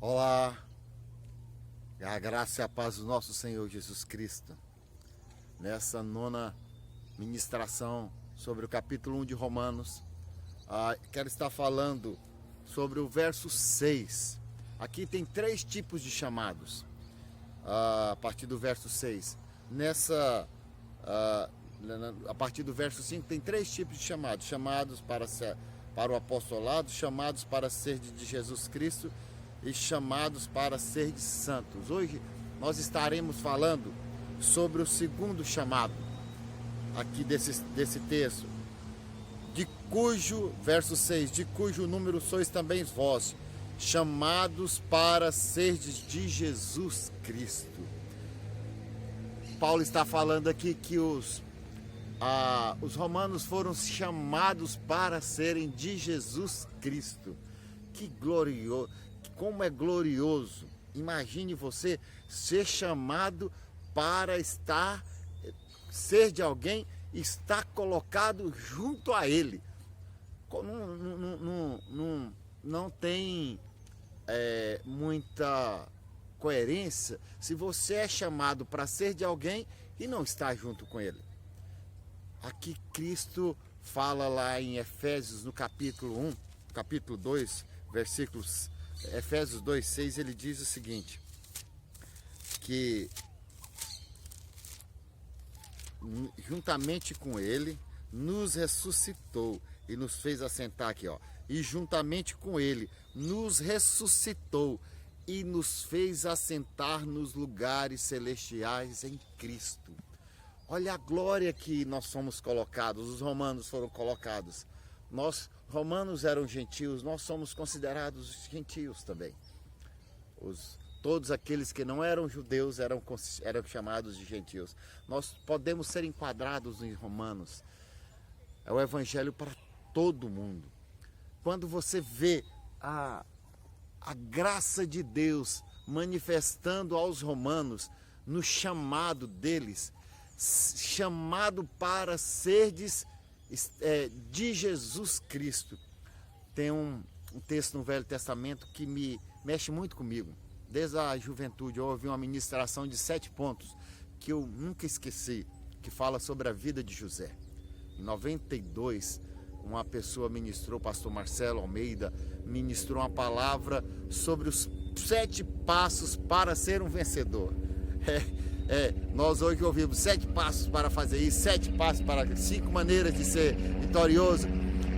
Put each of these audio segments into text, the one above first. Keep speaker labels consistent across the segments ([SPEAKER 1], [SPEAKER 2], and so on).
[SPEAKER 1] Olá, a graça e a paz do nosso Senhor Jesus Cristo. Nessa nona ministração sobre o capítulo 1 de Romanos, quero estar falando sobre o verso 6. Aqui tem 3 tipos de chamados, a partir do verso 6. A partir do verso 5 tem 3 tipos de chamados. Chamados para o apostolado, chamados para ser de Jesus Cristo e chamados para ser de santos. Hoje nós estaremos falando sobre o segundo chamado aqui desse texto, verso 6, de cujo número sois também vós, chamados para ser de Jesus Cristo. Paulo está falando aqui que os romanos foram chamados para serem de Jesus Cristo. Que glorioso! Como é glorioso! Imagine você ser chamado para ser de alguém e estar colocado junto a Ele. Não tem muita coerência se você é chamado para ser de alguém e não está junto com Ele. Aqui Cristo fala lá em Efésios, no capítulo 2, versículos Efésios 2:6, ele diz o seguinte, que juntamente com ele nos ressuscitou e nos fez assentar aqui, e juntamente com ele nos ressuscitou e nos fez assentar nos lugares celestiais em Cristo. Olha a glória que nós fomos colocados, os romanos foram colocados. Nós, romanos, eram gentios, nós somos considerados gentios também. Todos aqueles que não eram judeus eram chamados de gentios. Nós podemos ser enquadrados em romanos. É o evangelho para todo mundo. Quando você vê a graça de Deus manifestando aos romanos no chamado deles, chamado para serdes de Jesus Cristo. Tem um texto no Velho Testamento que me mexe muito comigo. Desde a juventude eu ouvi uma ministração de 7 pontos que eu nunca esqueci, que fala sobre a vida de José. Em 92, uma pessoa ministrou, o pastor Marcelo Almeida, ministrou uma palavra sobre os 7 passos para ser um vencedor. Nós hoje ouvimos 7 passos para fazer isso, 7 passos para 5 maneiras de ser vitorioso,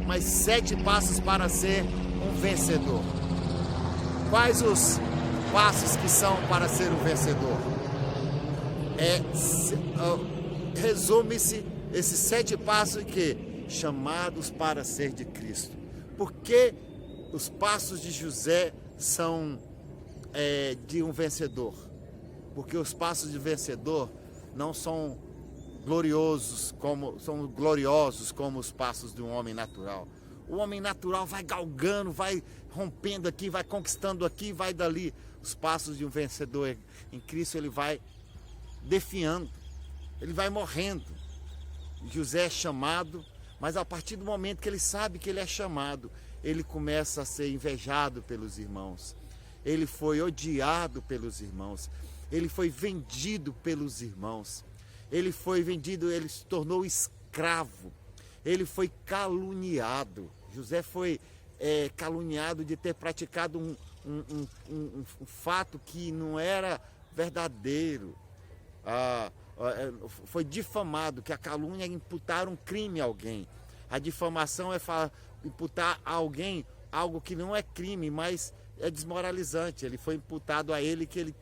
[SPEAKER 1] mas 7 passos para ser um vencedor. Quais os passos que são para ser um vencedor? Resume-se esses 7 passos que chamados para ser de Cristo. Por que os passos de José são de um vencedor? Porque os passos de vencedor não são gloriosos como os passos de um homem natural. O homem natural vai galgando, vai rompendo aqui, vai conquistando aqui, vai dali. Os passos de um vencedor em Cristo, ele vai definhando, ele vai morrendo. José é chamado, mas a partir do momento que ele sabe que ele é chamado, ele começa a ser invejado pelos irmãos. Ele foi odiado pelos irmãos. Ele foi vendido pelos irmãos. Ele se tornou escravo. Ele foi caluniado. José foi caluniado de ter praticado um fato que não era verdadeiro. Foi difamado, que a calúnia é imputar um crime a alguém. A difamação é imputar a alguém algo que não é crime, mas é desmoralizante. Ele foi imputado a ele que ele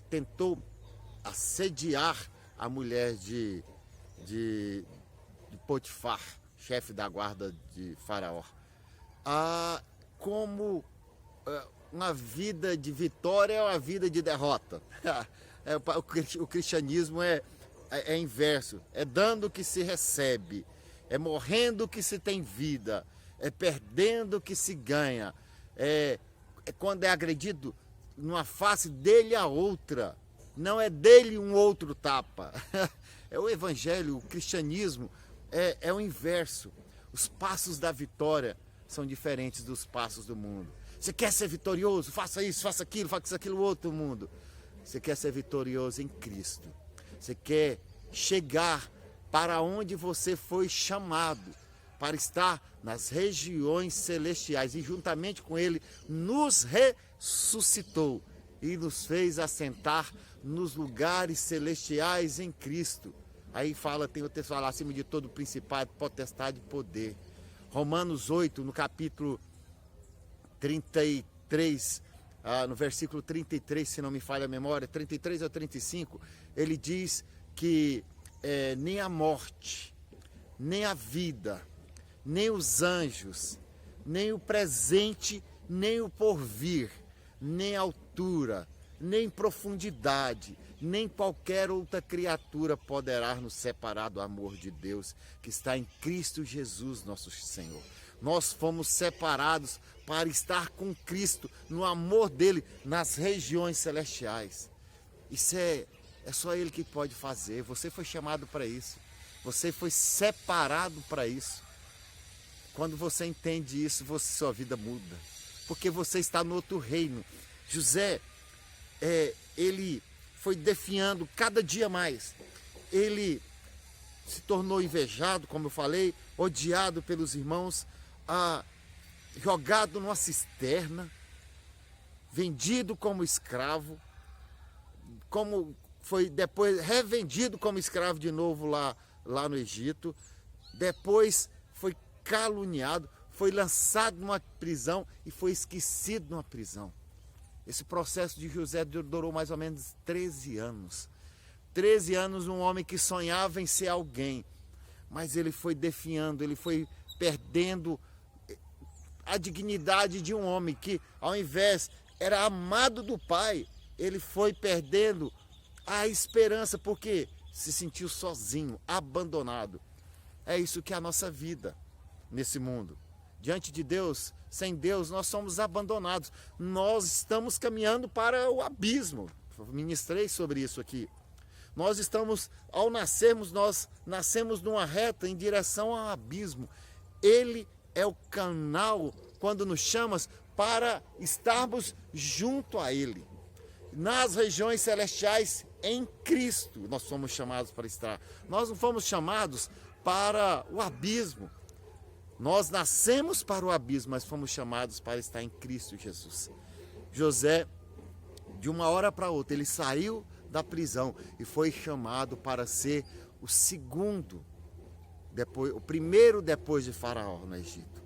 [SPEAKER 1] tentou assediar a mulher de Potifar, chefe da guarda de Faraó. Como uma vida de vitória é uma vida de derrota. O cristianismo é inverso, é dando que se recebe, é morrendo que se tem vida, é perdendo que se ganha, quando é agredido, numa face dele a outra, não é dele um outro tapa. É o evangelho, o cristianismo é o inverso. Os passos da vitória são diferentes dos passos do mundo. Você quer ser vitorioso? Faça isso, faça aquilo outro mundo. Você quer ser vitorioso em Cristo. Você quer chegar para onde você foi chamado, para estar nas regiões celestiais, e juntamente com Ele nos ressuscitou e nos fez assentar nos lugares celestiais em Cristo. Aí tem o texto fala acima de todo principado, potestade e poder. Romanos 8, no capítulo 33, no versículo 33, se não me falha a memória, 33 ou 35, ele diz que nem a morte, nem a vida, nem os anjos, nem o presente, nem o porvir, nem a altura, nem profundidade, nem qualquer outra criatura poderá nos separar do amor de Deus que está em Cristo Jesus, nosso Senhor. Nós fomos separados para estar com Cristo, no amor dele, nas regiões celestiais. Isso é só Ele que pode fazer. Você foi chamado para isso. Você foi separado para isso. Quando você entende isso, sua vida muda. Porque você está no outro reino. José, ele foi definhando cada dia mais. Ele se tornou invejado, como eu falei, odiado pelos irmãos, jogado numa cisterna, vendido como escravo, como foi depois revendido como escravo de novo lá no Egito, depois foi caluniado, foi lançado numa prisão e foi esquecido numa prisão. Esse processo de José durou mais ou menos 13 anos. 13 anos, um homem que sonhava em ser alguém, mas ele foi definhando, ele foi perdendo a dignidade de um homem que, ao invés, era amado do pai, ele foi perdendo a esperança, porque se sentiu sozinho, abandonado. É isso que é a nossa vida nesse mundo. Diante de Deus, sem Deus, nós somos abandonados. Nós estamos caminhando para o abismo. Ministrei sobre isso aqui. Nós estamos, ao nascermos, nós nascemos numa reta em direção ao abismo. Ele é o canal, quando nos chamas, para estarmos junto a Ele. Nas regiões celestiais, em Cristo, nós fomos chamados para estar. Nós não fomos chamados para o abismo. Nós nascemos para o abismo, mas fomos chamados para estar em Cristo Jesus. José, de uma hora para outra, ele saiu da prisão e foi chamado para ser o segundo, o primeiro depois de Faraó no Egito.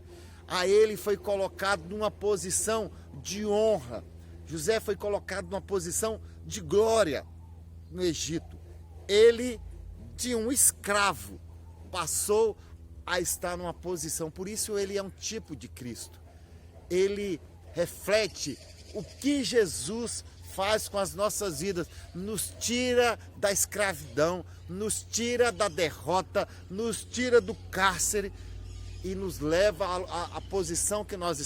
[SPEAKER 1] A ele foi colocado numa posição de honra. José foi colocado numa posição de glória no Egito. Ele, de um escravo, passou a estar numa posição, por isso ele é um tipo de Cristo. Ele reflete o que Jesus faz com as nossas vidas, nos tira da escravidão, nos tira da derrota, nos tira do cárcere e nos leva à posição que nós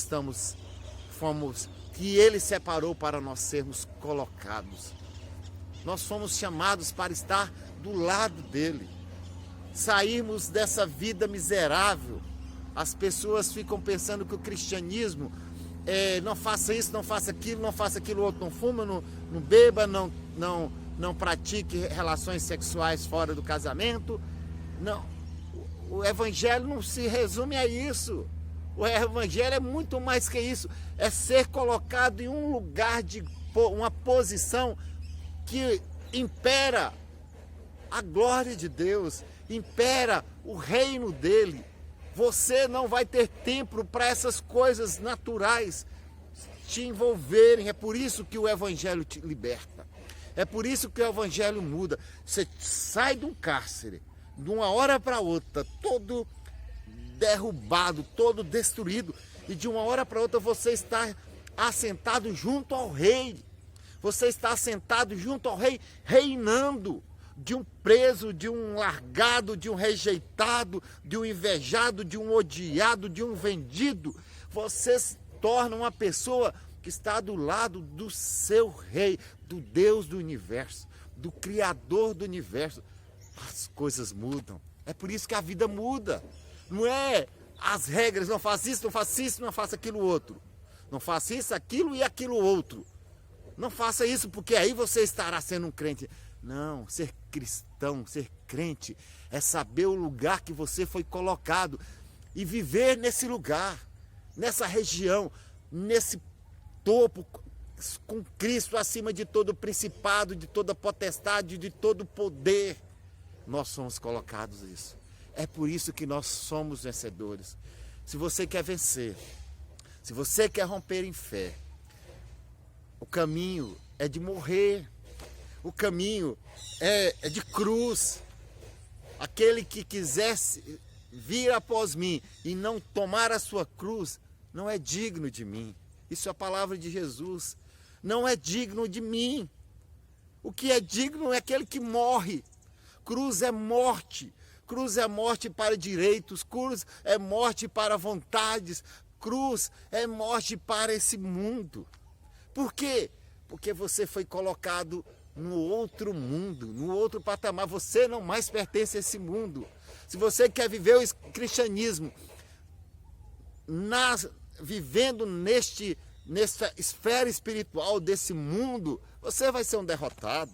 [SPEAKER 1] que Ele separou para nós sermos colocados. Nós fomos chamados para estar do lado dele, sairmos dessa vida miserável. As pessoas ficam pensando que o cristianismo não faça isso, não faça aquilo outro, não fuma, não beba, não pratique relações sexuais fora do casamento. Não, o evangelho não se resume a isso. O evangelho é muito mais que isso. É ser colocado em um lugar uma posição que impera a glória de Deus, impera o reino dele. Você não vai ter tempo para essas coisas naturais te envolverem. É por isso que o evangelho te liberta. É por isso que o evangelho muda. Você sai de um cárcere, de uma hora para outra, todo derrubado, todo destruído, e de uma hora para outra você está assentado junto ao rei. Você está assentado junto ao rei, reinando. De um preso, de um largado, de um rejeitado, de um invejado, de um odiado, de um vendido. Você se torna uma pessoa que está do lado do seu rei, do Deus do universo, do Criador do universo. As coisas mudam. É por isso que a vida muda. Não é as regras, não faça isso, não faça isso, não faça aquilo outro. Não faça isso, aquilo e aquilo outro. Não faça isso, porque aí você estará sendo um crente. Não, ser cristão, ser crente, é saber o lugar que você foi colocado e viver nesse lugar, nessa região, nesse topo, com Cristo acima de todo principado, de toda potestade, de todo poder. Nós somos colocados nisso. É por isso que nós somos vencedores. Se você quer vencer, se você quer romper em fé, o caminho é de morrer. O caminho é de cruz. Aquele que quisesse vir após mim e não tomar a sua cruz, não é digno de mim. Isso é a palavra de Jesus. Não é digno de mim. O que é digno é aquele que morre. Cruz é morte. Cruz é morte para direitos. Cruz é morte para vontades. Cruz é morte para esse mundo. Por quê? Porque você foi colocado no outro mundo, no outro patamar. Você não mais pertence a esse mundo. Se você quer viver o cristianismo vivendo nessa esfera espiritual desse mundo, você vai ser um derrotado.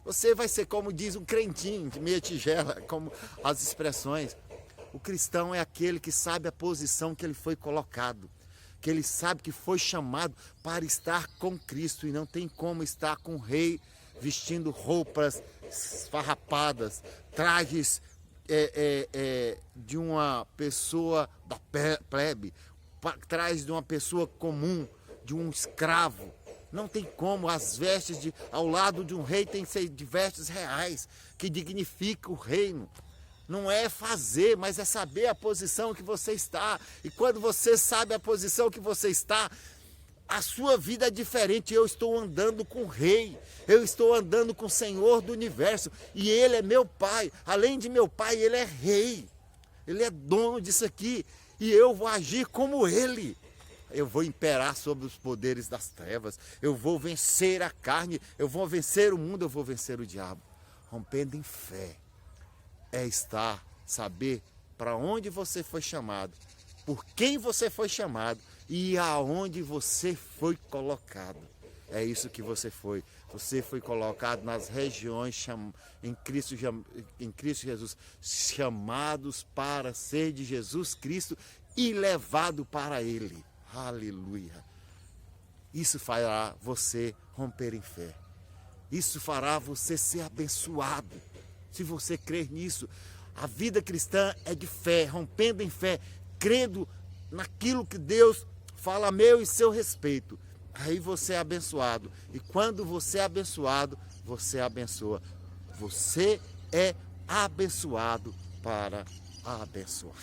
[SPEAKER 1] Você vai ser, como diz, um crentinho de meia tigela, como as expressões. O cristão é aquele que sabe a posição que ele foi colocado, que ele sabe que foi chamado para estar com Cristo e não tem como estar com o rei vestindo roupas esfarrapadas, trajes de uma pessoa da plebe, trajes de uma pessoa comum, de um escravo. Não tem como, as vestes ao lado de um rei tem que ser de vestes reais, que dignifica o reino. Não é fazer, mas é saber a posição que você está. E quando você sabe a posição que você está, a sua vida é diferente. Eu estou andando com o Rei, eu estou andando com o Senhor do Universo. E Ele é meu Pai. Além de meu Pai, Ele é Rei. Ele é dono disso aqui. E eu vou agir como Ele. Eu vou imperar sobre os poderes das trevas. Eu vou vencer a carne. Eu vou vencer o mundo. Eu vou vencer o diabo. Rompendo em fé. É saber para onde você foi chamado, por quem você foi chamado e aonde você foi colocado. É isso que você foi. Você foi colocado nas regiões em Cristo Jesus, chamados para ser de Jesus Cristo e levado para Ele. Aleluia. Isso fará você romper em fé. Isso fará você ser abençoado. Se você crer nisso, a vida cristã é de fé, rompendo em fé, crendo naquilo que Deus fala a meu e seu respeito. Aí você é abençoado. E quando você é abençoado, você abençoa. Você é abençoado para abençoar.